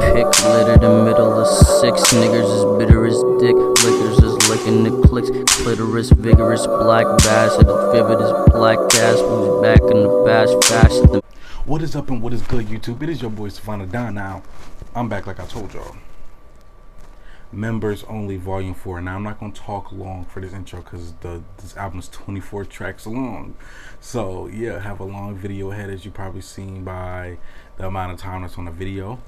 Pick littered in middle of six. Niggers as bitter as dick. Lickers is licking the clicks. Clitoris vigorous black bass. It is vivid as black gas. Moves back in the bass faster than. What is up and what is good, YouTube? It is your boy Savannah Don. Now, I'm back like I told y'all. Members Only Volume 4. Now, I'm not going to talk long for this intro because this album is 24 tracks long. So, yeah, have a long video ahead, as you probably seen by the amount of time that's on the video.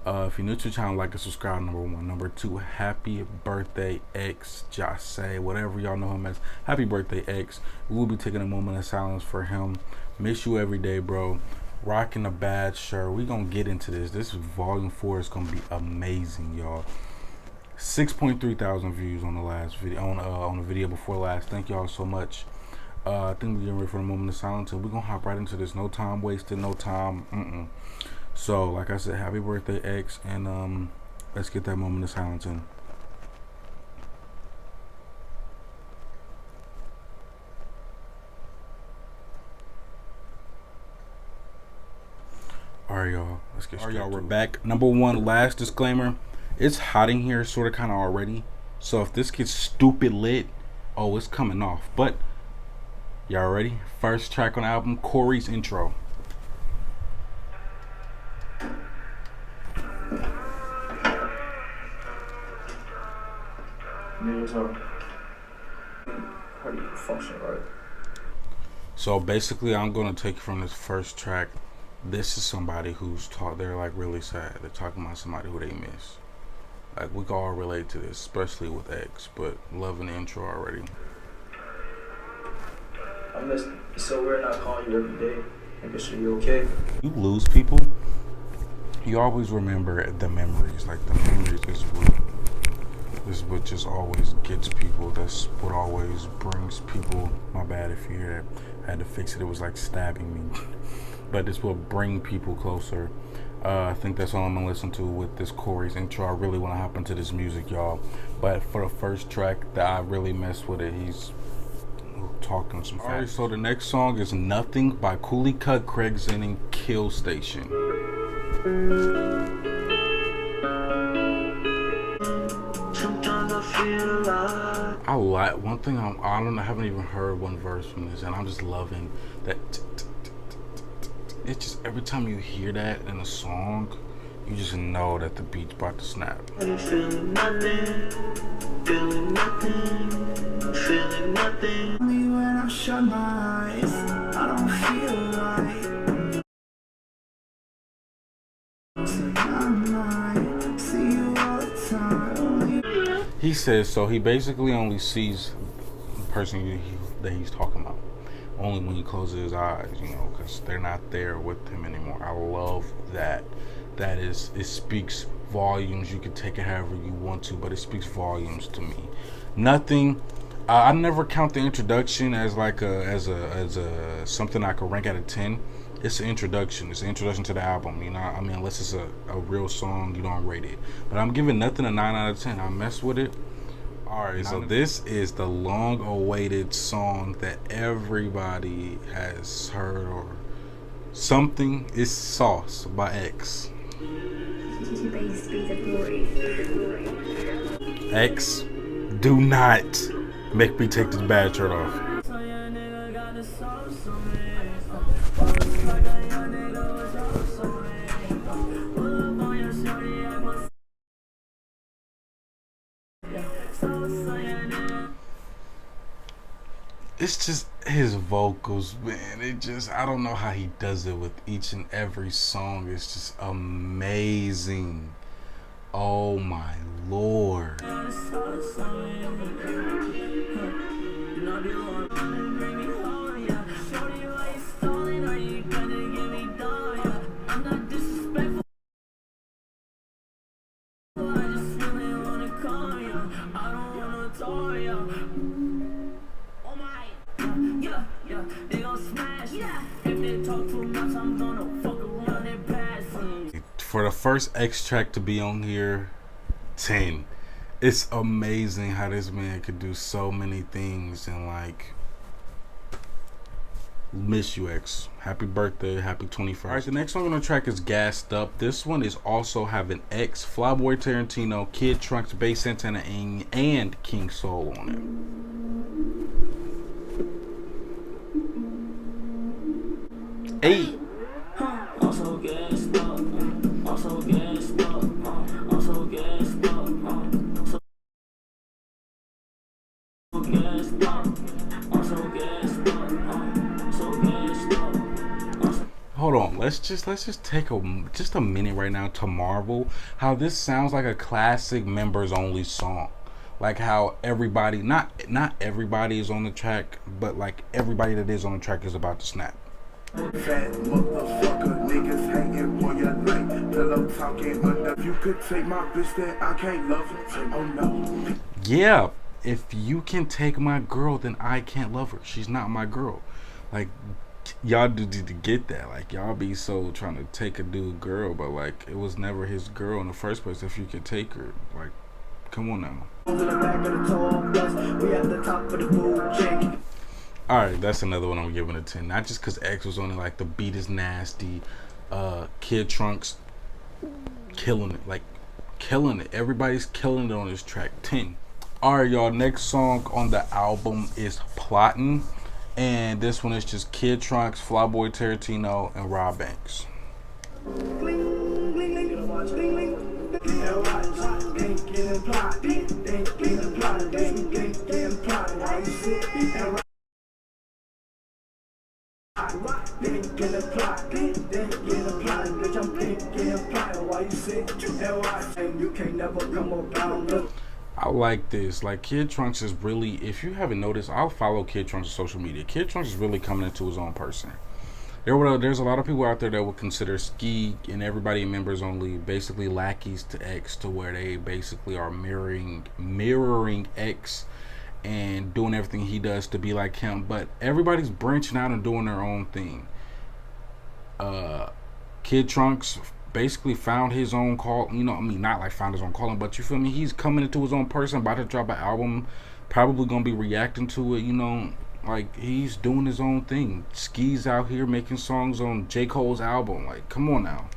If you're new to the channel, like and subscribe, number one. Number two, happy birthday, X, Jase, whatever y'all know him as. Happy birthday, X. We will be taking a moment of silence for him. Miss you every day, bro. Rocking a bad shirt. We gonna get into this. This volume 4 is gonna be amazing, y'all. 6.3 thousand views on the last video, on the video before last. Thank y'all so much. I think we're getting ready for a moment of silence, and we're gonna hop right into this. No time wasted, no time. So, like I said, happy birthday, X, and let's get that moment of silence in. Alright, y'all, let's get started. Alright, y'all, we're back. Number one, last disclaimer. It's hot in here, sort of, kind of already. So if this gets stupid lit, oh, it's coming off. But, y'all ready? First track on the album, Corey's Intro. How do you function, right? So basically, I'm gonna take from this first track. This is somebody who's they're like really sad. They're talking about somebody who they miss. Like, we can all relate to this, especially with X, but loving the intro already. I missed it. It's so weird not calling you every day. Making sure you're okay. You lose people, you always remember the memories. Like, the memories is what just always gets people. That's what always brings people. My bad if you hear that. I had to fix it. It was like stabbing me. But this will bring people closer. I think that's all I'm gonna listen to with this Corey's intro. I really want to hop into this music, y'all. But for the first track that I really messed with it, he's talking some facts. Alright, so the next song is Nothing by Cooley Cut, Craig Zen, and Kill Station. I like one thing. I haven't even heard one verse from this, and I'm just loving that. It's just every time you hear that in a song, you just know that the beat's about to snap. Feeling nothing, feeling nothing, feeling nothing. Only when I shut my eyes, I don't feel right. I see you all the time. He says so. He basically only sees the person that he's talking about only when he closes his eyes, you know, because they're not there with him anymore. I love that. It speaks volumes. You can take it however you want to, but it speaks volumes to me. Nothing. I never count the introduction as like as a something I could rank out of 10. It's an introduction. It's an introduction to the album. You know, I mean, unless it's a real song, you don't rate it. But I'm giving Nothing a 9 out of 10. I mess with it. Alright, so this is the long-awaited song that everybody has heard or something. It's Sauce by X. X, do not make me take this bad shirt off. It's just his vocals, man. I don't know how he does it with each and every song. It's just amazing. Oh my Lord. For the first X track to be on here, 10. It's amazing how this man could do so many things, and like Miss you, X. Happy birthday, happy 21st. Alright, the next song on the track is Gassed Up. This one is also having X, Flyboy Tarantino, Kid Trunks, Bass Santana, and King Soul on it. Hey! Also gassed up, also gassed up, also gassed up, also gassed up, also gassed up, so gassed up. Hold on, let's just take a minute right now to marvel how this sounds like a classic members only song. Like how everybody, not everybody is on the track, but like everybody that is on the track is about to snap. Fat motherfucker, niggas hating for your life. Pillow talking under. You could take my bitch, then I can't love her. Oh no. Yeah, if you can take my girl, then I can't love her. She's not my girl. Like, y'all do to get that. Like, y'all be so trying to take a dude girl, but like it was never his girl in the first place. If you could take her, like, come on now. Alright, that's another one I'm giving a 10. Not just because X was on it, like the beat is nasty. Kid Trunks killing it, like killing it. Everybody's killing it on this track. 10. Alright, y'all, next song on the album is Plottin'. And this one is just Kid Trunks, Flyboy Tarantino, and Rob Banks. I like this. Like, Kid Trunks is really, if you haven't noticed, I'll follow Kid Trunks on social media. Kid Trunks is really coming into his own person. There's a lot of people out there that would consider Ski and everybody in members only basically lackeys to X, to where they basically are mirroring X and doing everything he does to be like him. But everybody's branching out and doing their own thing. Kid Trunks basically found his own call, you know, I mean, not like found his own calling, but you feel me, he's coming into his own person, about to drop an album, probably gonna be reacting to it, you know, like he's doing his own thing. Ski's out here making songs on J. Cole's album, like, come on now.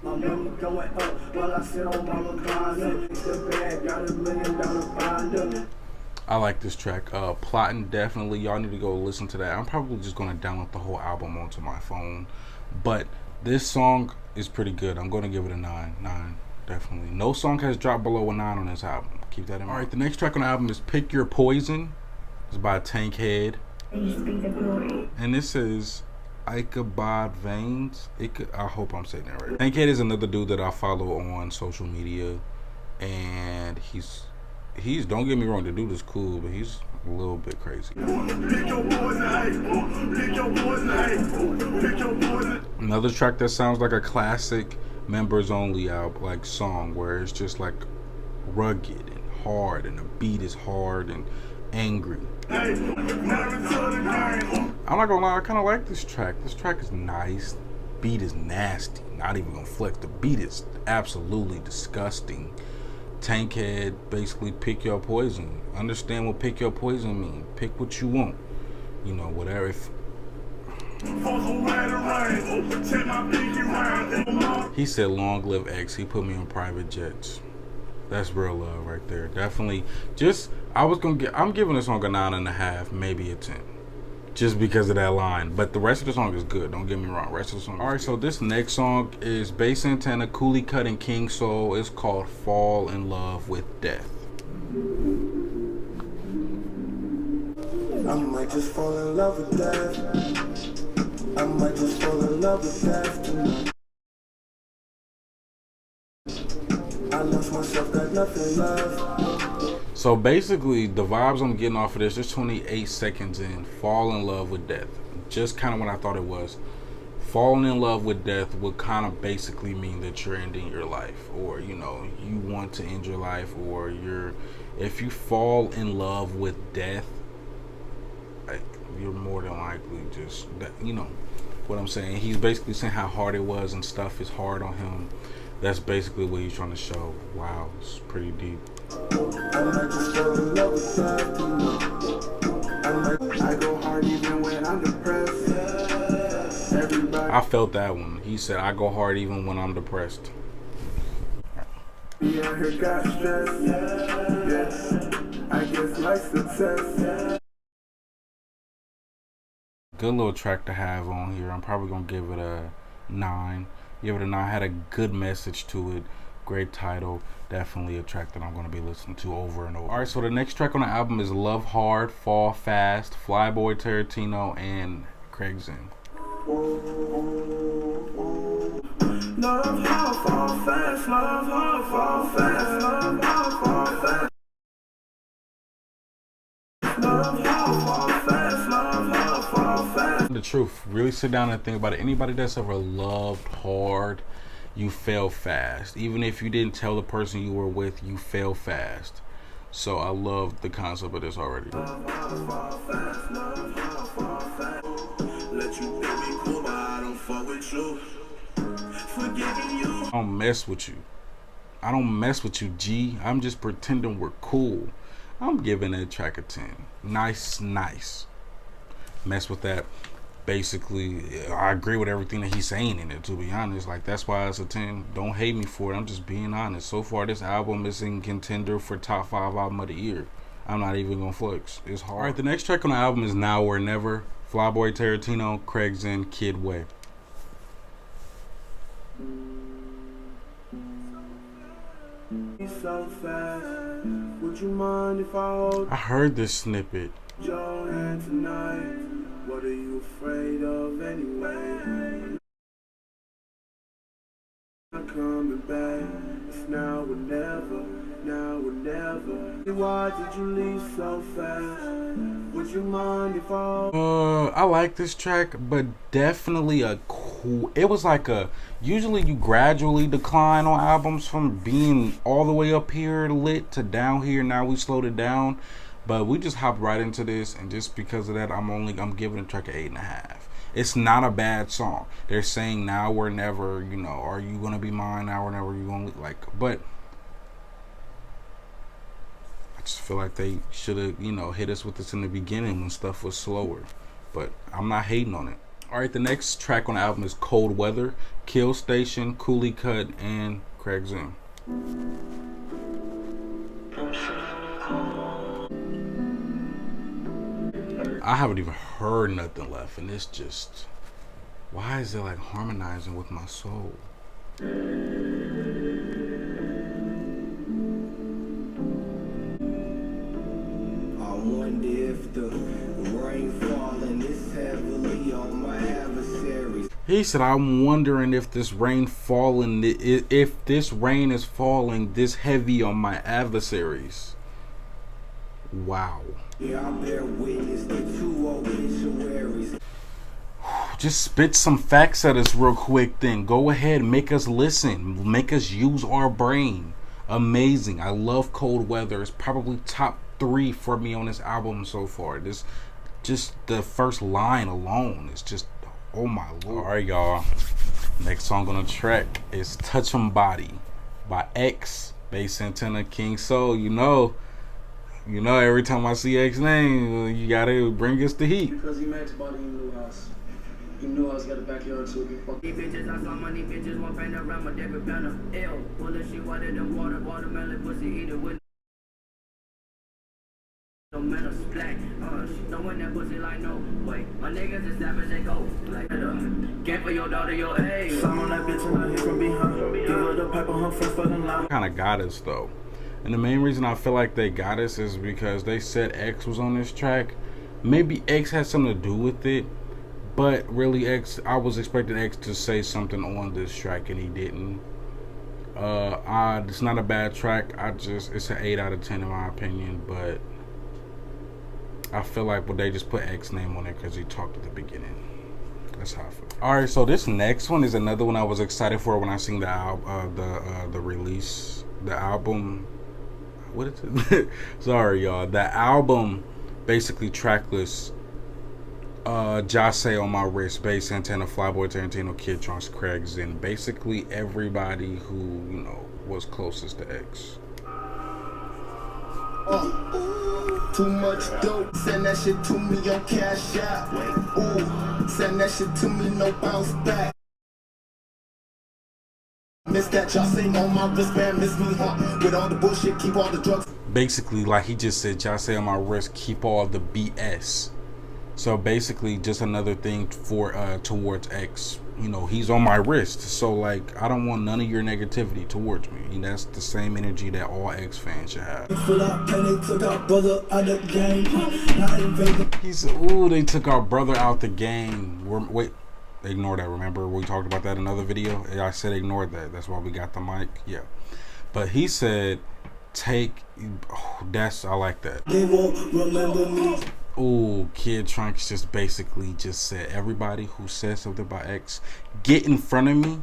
I like this track. Plottin', definitely, y'all need to go listen to that. I'm probably just gonna download the whole album onto my phone, but this song is pretty good. I'm gonna give it a 9, definitely. No song has dropped below a 9 on this album. Keep that in mind. All right, the next track on the album is Pick Your Poison. It's by Tankhead, and this is Ichabod Veins. I hope I'm saying that right. Tankhead is another dude that I follow on social media, and he's don't get me wrong, the dude is cool, but he's a little bit crazy. Another track that sounds like a classic members only album, like song, where it's just like rugged and hard, and the beat is hard and angry. I'm not gonna lie, I kind of like this track. This track is nice. Beat is nasty. Not even gonna flex. The beat is absolutely disgusting. Tankhead, basically pick your poison. Understand what pick your poison mean. Pick what you want. You know, whatever. He said long live X. He put me on private jets. That's real love right there. Definitely. I'm giving this song a 9.5, maybe a 10. Just because of that line. But the rest of the song is good. Don't get me wrong. Rest of the song. Alright, so this next song is Bass Santana, Cooley Cut, and King Soul. It's called Fall in Love with Death. I might just fall in love with death. I might just fall in love with death tonight. I lost myself, got nothing left. So basically, the vibes I'm getting off of this, just 28 seconds in, fall in love with death. Just kind of what I thought it was. Falling in love with death would kind of basically mean that you're ending your life, or, you know, you want to end your life, or if you fall in love with death, like, you're more than likely just, you know what I'm saying. He's basically saying how hard it was and stuff is hard on him. That's basically what he's trying to show. Wow, it's pretty deep. I might just fall in love with death. I go hard even when I'm depressed. I felt that one. He said, I go hard even when I'm depressed. Yeah, I got stress. Yeah, I guess life's a test. Good little track to have on here. I'm probably gonna give it a 9. Give it a 9. Had a good message to it. Great title. Definitely a track that I'm gonna be listening to over and over. Alright, so the next track on the album is Love Hard, Fall Fast, Flyboy Tarantino, and Craig Zinn. Love hard, fall fast, love hard, fall fast, love hard, fall fast. Love hard, fall fast, love hard, fall fast. The truth, really sit down and think about it. Anybody that's ever loved hard, you fail fast. Even if you didn't tell the person you were with, you fail fast. So I love the concept of this already. Love hard, fall fast, love hard, fall fast. Let you think me cool, but I don't fuck with you. Forgiving you. I don't mess with you. I don't mess with you, G. I'm just pretending we're cool. I'm giving that track a 10. Nice. Mess with that. Basically, I agree with everything that he's saying in it, to be honest. Like, that's why it's a 10. Don't hate me for it. I'm just being honest. So far, this album is in contender for top 5 album of the year. I'm not even gonna flex. It's hard. Alright, the next track on the album is Now or Never. Flyboy Tarantino, Craig Zinn, Kid Way. So fast. Would you mind if I hold I heard this snippet. your hand tonight? What are you afraid of anyway? Not coming back. It's now or never. Now or never. Why did you leave so fast? Would you mind if I I like this track, but definitely a cool. It was like a. Usually you gradually decline on albums from being all the way up here lit to down here. Now we slowed it down, but we just hopped right into this, and just because of that, I'm giving the track an 8.5. It's not a bad song. They're saying now or never. You know, are you gonna be mine? Now or never? You gonna like? But I just feel like they should have, hit us with this in the beginning when stuff was slower. But I'm not hating on it. Alright, the next track on the album is Cold Weather, Kill Station, Cooley Cut, and Craig Zinn. I haven't even heard nothing left, and it's just, why is it like harmonizing with my soul? Wonder if the rain falling this heavily on my adversaries. He said, I'm wondering if this rain is falling this heavy on my adversaries. Wow. Yeah, I bear witness to 2 obituaries. Just spit some facts at us real quick then. Go ahead, make us listen. Make us use our brain. Amazing. I love Cold Weather. It's probably top 3 for me on this album so far. This, just the first line alone is just, oh my lord. Alright, y'all, next song on the track is Touch 'Em Body by X, Bass Antenna, King Soul. You know every time I see X name, you gotta bring us the heat. Because he Max bought him a new house. He knew I was got a backyard too. He fucked. These bitches, I saw money, bitches, one panorama, David Banner. Ew, full of shit, water than water, watermelon, pussy, eat it with no man of splat. She throwing that pussy like no way. My niggas is savage, they go like get for your daughter, your age. I'm on that bitch and I hit from behind. Give her the pipe on her first fucking line. Kind of got us though, and the main reason I feel like they got us is because they said X was on this track. Maybe X had something to do with it, but really I was expecting X to say something on this track and he didn't. It's not a bad track. It's an 8 out of 10 in my opinion, but I feel like they just put X name on it because he talked at the beginning. That's how I feel. Alright, so this next one is another one I was excited for when I seen the release, the album. What is it? Sorry, y'all. The album, basically tracklist. Jase on my wrist, Bass Antenna, Flyboy Tarantino, Kid Trunks, Craig Zinn. Basically everybody who was closest to X. Too much dope, send that shit to me on Cash App. Ooh, send that shit to me, no bounce back. Miss that y'all sing on my wristband, miss me, huh? With all the bullshit, keep all the drugs. Basically, like he just said, y'all say on my wrist, keep all the BS. So basically, just another thing for towards X. You know, he's on my wrist, so like I don't want none of your negativity towards me. And that's the same energy that all X fans should have. He said, "Ooh, they took our brother out the game." Wait, ignore that. Remember we talked about that in another video? I said ignore that. That's why we got the mic. Yeah, but he said, "Take." Oh, I like that. They won't remember me. Ooh, Kid Trunks just basically just said, everybody who says something about X, get in front of me,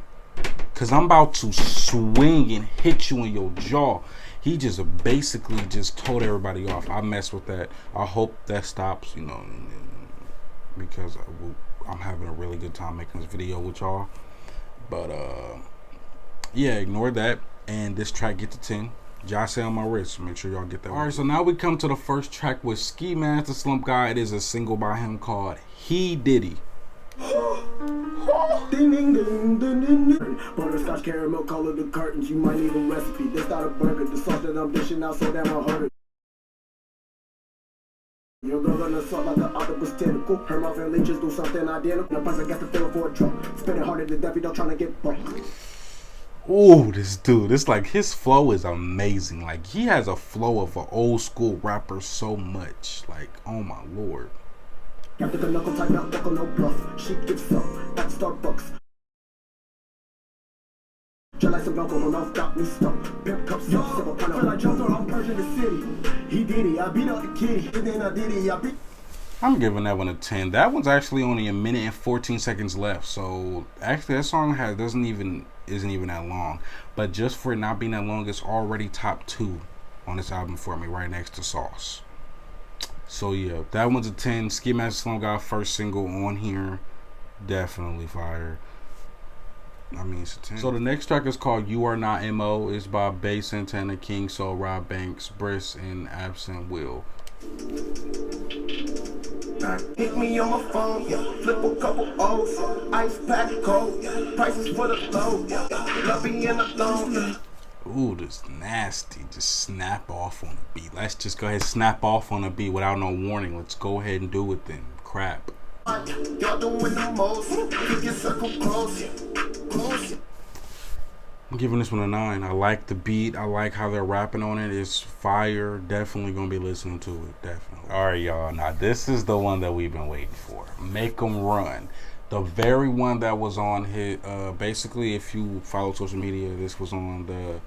cause I'm about to swing and hit you in your jaw. He just basically just told everybody off. I mess with that. I hope that stops, you know, because I'm having a really good time making this video with y'all. But yeah, ignore that. And this track get to 10. Josh say on my wrist. Make sure y'all get that. Alright, so now we come to the first track with Ski Mask the Slump God. It is a single by him called He Diddy. Ding ding ding ding ding ding. Butterscotch caramel color the curtains. You might need a recipe. This not a burger. The sauce that I'm dishing out so damn I heard it. Your girl gonna salt like an octopus tentacle. Her mouth and leeches do something identical. The person got the feeling for a drunk. Spinning harder than Debbie, don't tryna get bumped. Oh, this dude, it's like his flow is amazing. Like he has a flow of an old school rapper so much. Like, oh my lord. After the knuckle type out, knuckle no bluff. She gets some at Starbucks. Just like some Velcro, her mouth got me stuck. Pimp cups, simple kind of. I jumped her on Persian the city. He did it, I beat up the kitty. And then I did it, I beat. I'm giving that one a 10. That one's actually only a minute and 14 seconds left. So actually that song isn't even that long. But just for it not being that long, it's already top 2 on this album for me, right next to Sauce. So yeah, that one's a 10. Ski Mask the Slump God first single on here. Definitely fire. I mean, it's a 10. So the next track is called You Are Not M.O. It's by Bass Santana, King Soul, Rob Banks, Briss, and Absent Will. Hit me on my phone, yeah. Flip a couple O's, ice pack cold, yeah. Prices for the low, yeah. Love being alone, yeah. Ooh, this nasty. Just snap off on the beat. Let's just go ahead and snap off on the beat without no warning. Let's go ahead and do it then. Crap. Y'all doing the most. Keep your circle close, close. I'm giving this one a 9. I like the beat. I like how they're rapping on it. It's fire. Definitely gonna be listening to it. Definitely. All right, y'all. Now this is the one that we've been waiting for. Make 'Em Run. The very one that was on his. Basically, if you follow social media, this was on the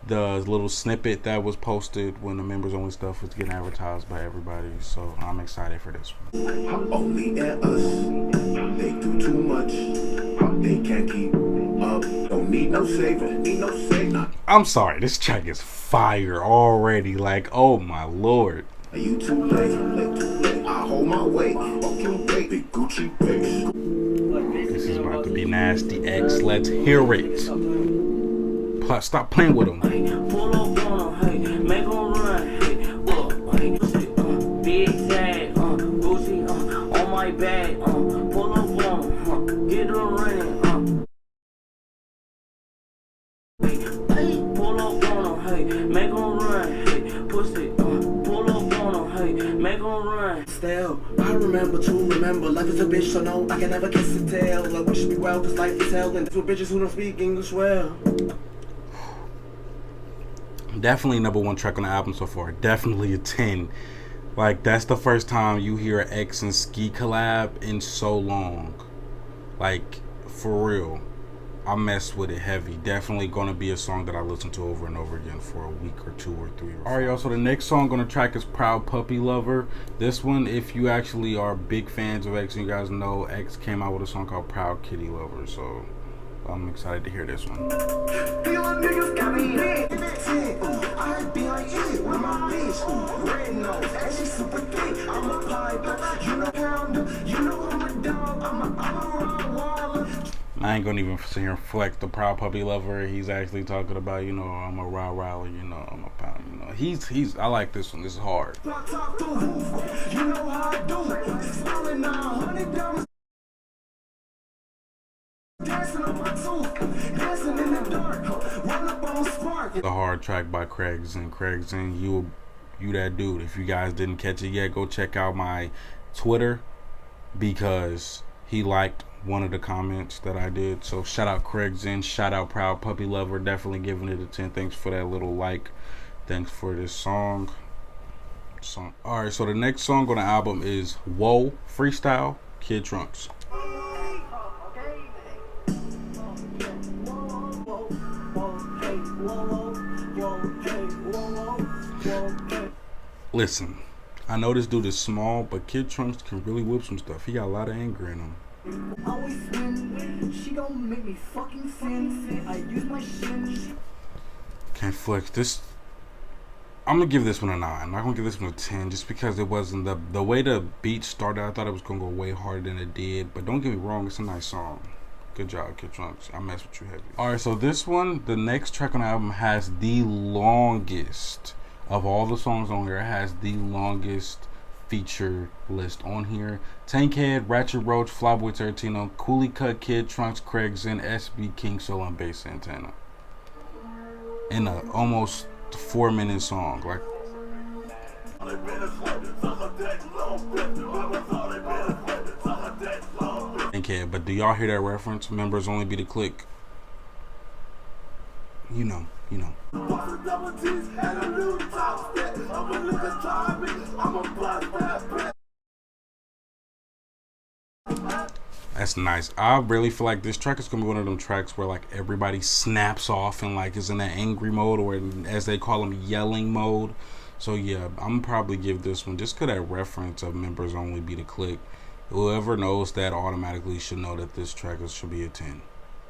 little snippet that was posted when the members only stuff was getting advertised by everybody. So I'm excited for this one. Only at us. They do too much. They can't keep up. Don't need no saving. Need no saving. I'm sorry, this track is fire already. Like, oh my lord. Are you too late? Too late. I hold my weight. Fucking baby Gucci face. This is about to be nasty. X, let's hear it. Plus, stop playing with him. Pull up on them, hey, make 'em run, hey, big tag, Gucci, on my bag, pull up on them, get them running, pull up on them, hey, make 'em run, hey, pussy, pull up on them, hey, make 'em run. Still, I remember to remember. Life is a bitch, so no, I can never kiss and tell. Like, we should be well, cause life is hell. And for bitches who don't speak English well. Definitely #1 track on the album so far. Definitely a 10. Like, that's the first time you hear an X and Ski collab in so long. Like, for real. I mess with it heavy. Definitely gonna be a song that I listen to over and over again for a week or 2 or 3. Alright, y'all, so the next song on the track is Proud Puppy Lover. This one, if you actually are big fans of X, and you guys know X came out with a song called Proud Kitty Lover, so I'm excited to hear this one. Niggas got me I be like it with my bitch. Red nose, and she super thick. I'm a piper, you know pounder, you know I'm a dog. I'm a Rottweiler. I ain't gonna even sit here and flex the Proud Puppy Lover. He's actually talking about, you know, I'm a raw rally, you know, I'm a pound, you know. He's I like this one. This is hard. You know how I do it. Smiling now, 100 diamonds. Dancing on my tooth, dancing in the dark. Run up on spark. The hard track by Craig Zinn. Craig Zinn, you that dude. If you guys didn't catch it yet, go check out my Twitter because he liked one of the comments that I did. So shout out Craig Zinn, shout out Proud Puppy Lover, definitely giving it a 10. Thanks for that little like. Thanks for this song. Alright, so the next song on the album is Whoa Freestyle, Kid Trunks. Listen, I know this dude is small, but Kid Trunks can really whip some stuff. He got a lot of anger in him. Always win. She gon' make me fucking sin. I use my shin. Can't flex this. I'm gonna give this one a 9. I'm not gonna give this one a 10 just because it wasn't the way the beat started. I thought it was gonna go way harder than it did, but don't get me wrong, it's a nice song. Good job, Kid Trunks. I mess with you heavy. Alright, so this one, the next track on the album has the longest of all the songs on here. It has the longest feature list on here. Tankhead, Ratchet Roach, Flyboy Tarantino, Cooley Cut, Kid Trunks, Craig Zinn, SB, King Soul, and Bass Santana. In a almost 4-minute song. Like, Tankhead, but do y'all hear that reference? Members only be the click. You know. That's nice. I really feel like this track is gonna be one of them tracks where like everybody snaps off and like is in that angry mode, or as they call them, yelling mode. So yeah, I'm probably give this one just 'cause that reference of members only be the click. Whoever knows that automatically should know that this track should be a 10.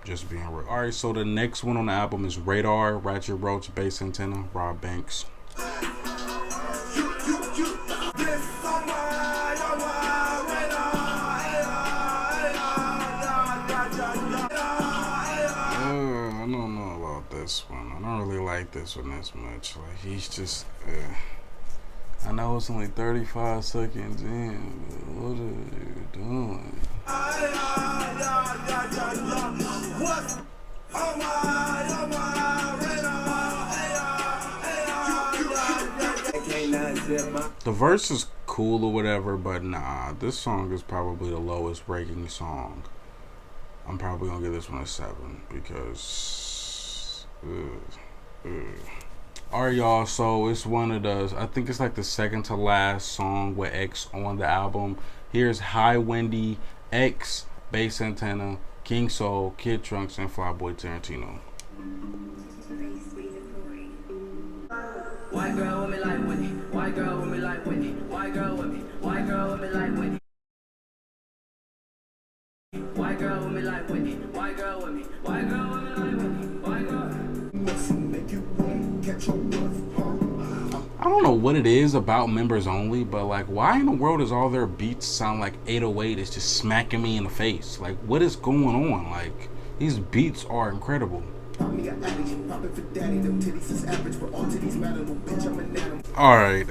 Just being real. Alright, so the next one on the album is Radar, Ratchet Roach, Bass Santana, Rob Banks. I don't know about this one. I don't really like this one as much. Like, he's just I know it's only 35 seconds in, but what are you doing? The verse is cool or whatever, but nah, this song is probably the lowest ranking song. I'm probably gonna give this one a 7 because alright y'all, so it's one of those, I think it's like the second to last song with X on the album. Here's High Wendy, X, Bass Santana, King Soul, Kid Trunks, and Flyboy Tarantino. White girl with me like Whitney. White girl with me like Whitney. White girl with me. White girl with me like Whitney. White girl with me like Whitney. White girl with me. White girl with me like Whitney. White girl. I don't know what it is about members only, but like, why in the world does all their beats sound like 808 is just smacking me in the face? Like, what is going on? Like, these beats are incredible. Alright.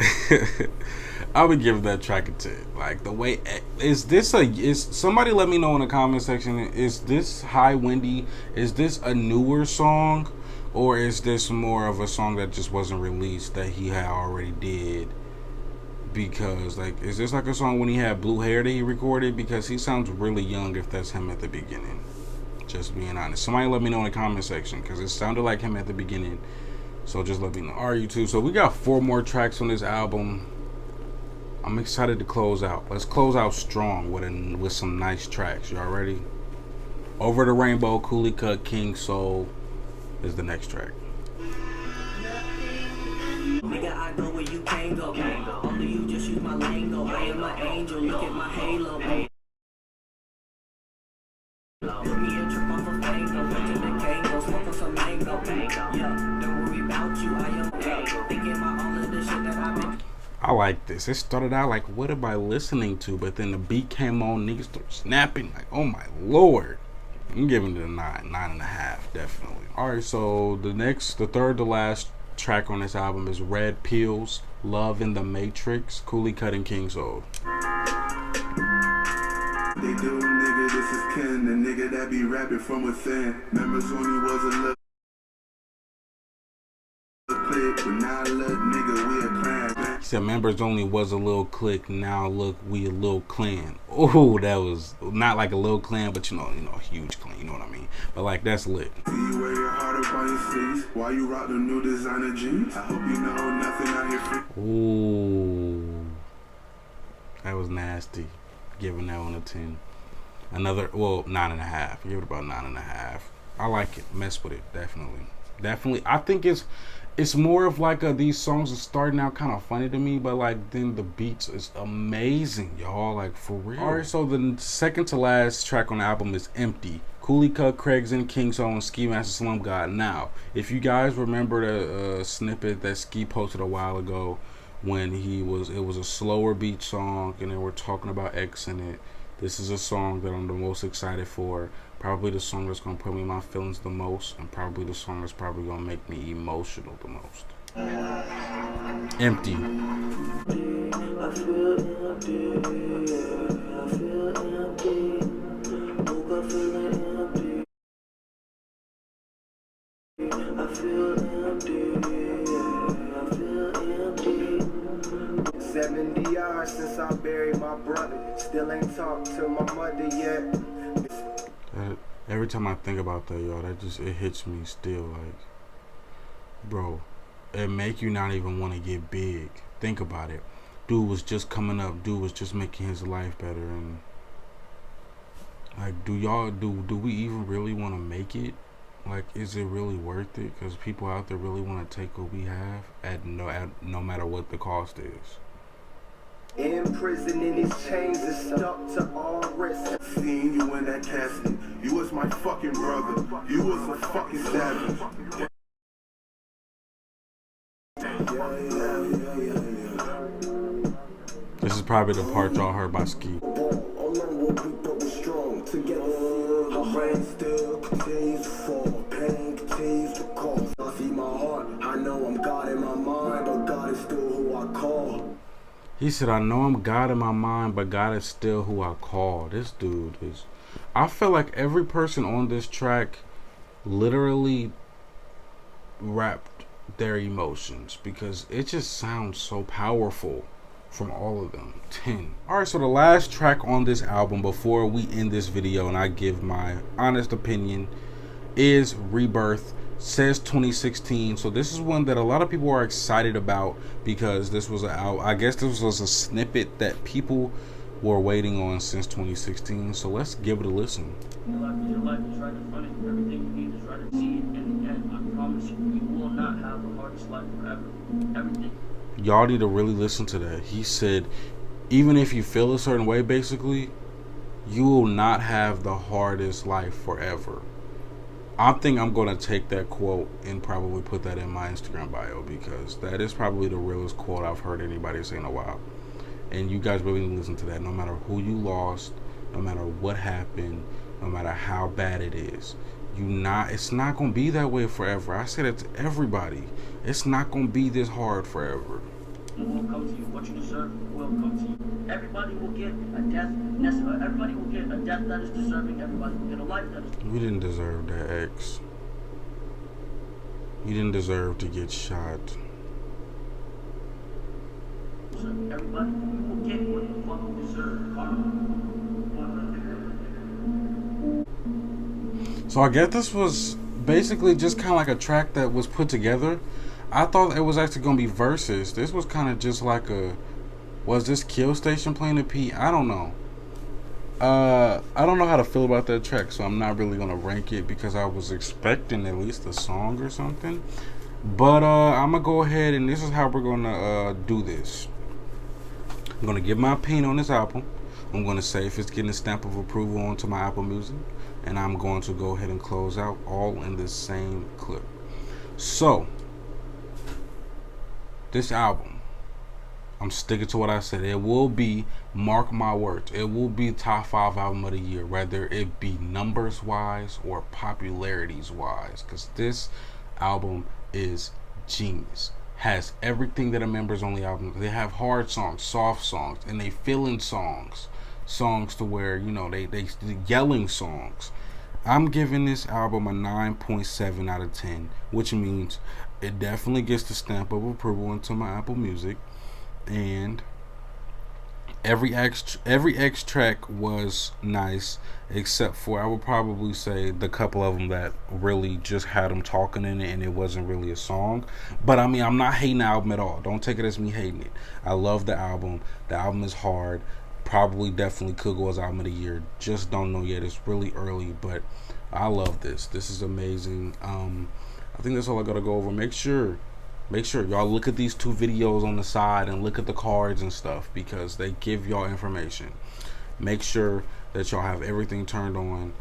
I would give that track a 10. Like, the way, is somebody let me know in the comment section, is this High Wendy, is this a newer song? Or is this more of a song that just wasn't released that he had already did? Because, like, is this like a song when he had blue hair that he recorded? Because he sounds really young if that's him at the beginning. Just being honest. Somebody let me know in the comment section because it sounded like him at the beginning. So just let me know. Alright, YouTube. So we got 4 more tracks on this album. I'm excited to close out. Let's close out strong with some nice tracks. Y'all ready? Over the Rainbow, Cooley Cut, King Soul is the next track. Nigga, I go where you can't go. Only you just use my lingo. I am an angel. Look at my halo. Put me a trip off of Fango. Went to the Kango. Smoking some mango. Yeah, don't worry about you. I am thinking about all of the shit that I've been. I like this. It started out like, what am I listening to? But then the beat came on, niggas started snapping. Like, oh my lord. I'm giving it a 9.5, definitely. Alright, so the third to last track on this album is Red Pills, Love in the Matrix, Cooley Cut and King Soul. They do, nigga, this is Ken, the nigga that be rapping from within. Members when he was a little click, but now look, nigga, we a clan. He said members only was a little clique, now look, we a little clan. Oh, that was not like a little clan, but you know, a huge clan, you know what I mean? But like, that's lit. See you wear your heart up on your sleeves, while you rock the new designer jeans. I hope you know nothing out here free. Ooh, that was nasty. Giving that one a 10. Another, well, 9.5. Give it about 9.5. I like it. Mess with it, definitely. I think it's more of like these songs are starting out kind of funny to me, but like then the beats is amazing, y'all. Like for real. All right, so the second to last track on the album is Empty. Cooley Cut, Craigson, King Soul, and Ski Master Slum God. Now, if you guys remember the snippet that Ski posted a while ago, when it was a slower beat song and they were talking about X in it. This is a song that I'm the most excited for. Probably the song that's gonna put me in my feelings the most, and probably the song that's probably gonna make me emotional the most. Empty. I feel empty, I feel empty. Woke up feeling empty. I feel empty, I feel empty. 70 years since I buried my brother. Still ain't talked to my mother yet. Every time I think about that, y'all, it hits me still. Like, bro, it make you not even want to get big. Think about it. Dude was just coming up. Dude was just making his life better. And like, do we even really want to make it? Like, is it really worth it? Because people out there really want to take what we have at no matter what the cost is. In prison in his chains and stuck to all wrists. Seeing you in that casket, you was my fucking brother. You was a fucking savage. This is probably the part y'all heard by Ski. Alone we'll be but we're strong. Together, the rain still continues to fall. Pain continues to cause. I see my heart. I know I'm God in my mind, but God is still who I call. He said, I know I'm God in my mind, but God is still who I call. This dude is... I feel like every person on this track literally rapped their emotions because it just sounds so powerful from all of them. 10. Alright, so the last track on this album before we end this video and I give my honest opinion is Rebirth. Says 2016, so this is one that a lot of people are excited about because this was I guess this was a snippet that people were waiting on since 2016. So let's give it a listen. Your life is right in front of you. Everything you need is right in see it. And I promise you, you will not have the hardest life forever. Everything. Y'all need to really listen to that. He said, even if you feel a certain way, basically, you will not have the hardest life forever. I think I'm going to take that quote and probably put that in my Instagram bio because that is probably the realest quote I've heard anybody say in a while. And you guys really need to listen to that. No matter who you lost, no matter what happened, no matter how bad it is, it's not going to be that way forever. I say that to everybody. It's not going to be this hard forever. It will come to you. What you deserve will come to you. Everybody will get a death. Everybody will get a death that is deserving. Everybody will get a life that is. We didn't deserve that, X. You didn't deserve to get shot. Everybody will get what the fuck you deserve. So I guess this was basically just kind of like a track that was put together. I thought it was actually going to be verses. This was kind of just like was this Kill Station playing the P? I don't know. I don't know how to feel about that track, so I'm not really going to rank it because I was expecting at least a song or something. But I'm going to go ahead and this is how we're going to do this. I'm going to give my opinion on this album. I'm going to say if it's getting a stamp of approval onto my Apple Music. And I'm going to go ahead and close out all in this same clip. So, this album, I'm sticking to what I said. It will be, mark my words, it will be top 5 album of the year, whether it be numbers wise or popularities wise, because this album is genius. Has everything that a members only album. They have hard songs, soft songs, and they feeling songs to where, you know, they yelling songs. I'm giving this album a 9.7 out of 10, which means it definitely gets the stamp of approval into my Apple Music. And every X track was nice, except for, I would probably say, the couple of them that really just had them talking in it and it wasn't really a song. But I mean, I'm not hating the album at all. Don't take it as me hating it. I love the album. The album is hard. Probably definitely could go as album of the year. Just don't know yet. It's really early, but I love this. This is amazing. I think that's all I gotta go over. Make sure y'all look at these 2 videos on the side and look at the cards and stuff, because they give y'all information. Make sure that y'all have everything turned on,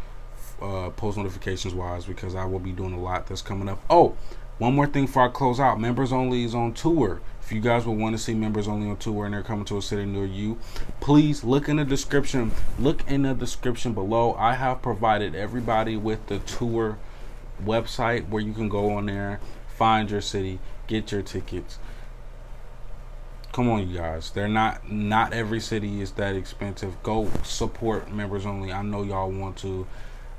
post notifications wise, because I will be doing a lot that's coming up. Oh, one more thing before I close out. Members Only is on tour. If you guys would want to see Members Only on tour and they're coming to a city near you, please look in the description. Look in the description below. I have provided everybody with the tour website where you can go on there, find your city, get your tickets. Come on, you guys. They're not every city is that expensive. Go support Members Only. I know y'all want to.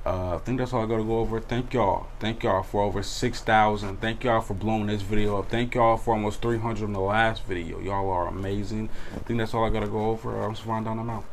I think that's all I gotta go over. Thank y'all for over 6,000. Thank y'all for blowing this video up. Thank y'all for almost 300 in the last video. Y'all are amazing. I think that's all I gotta go over. I'm Savon Don. I'm out.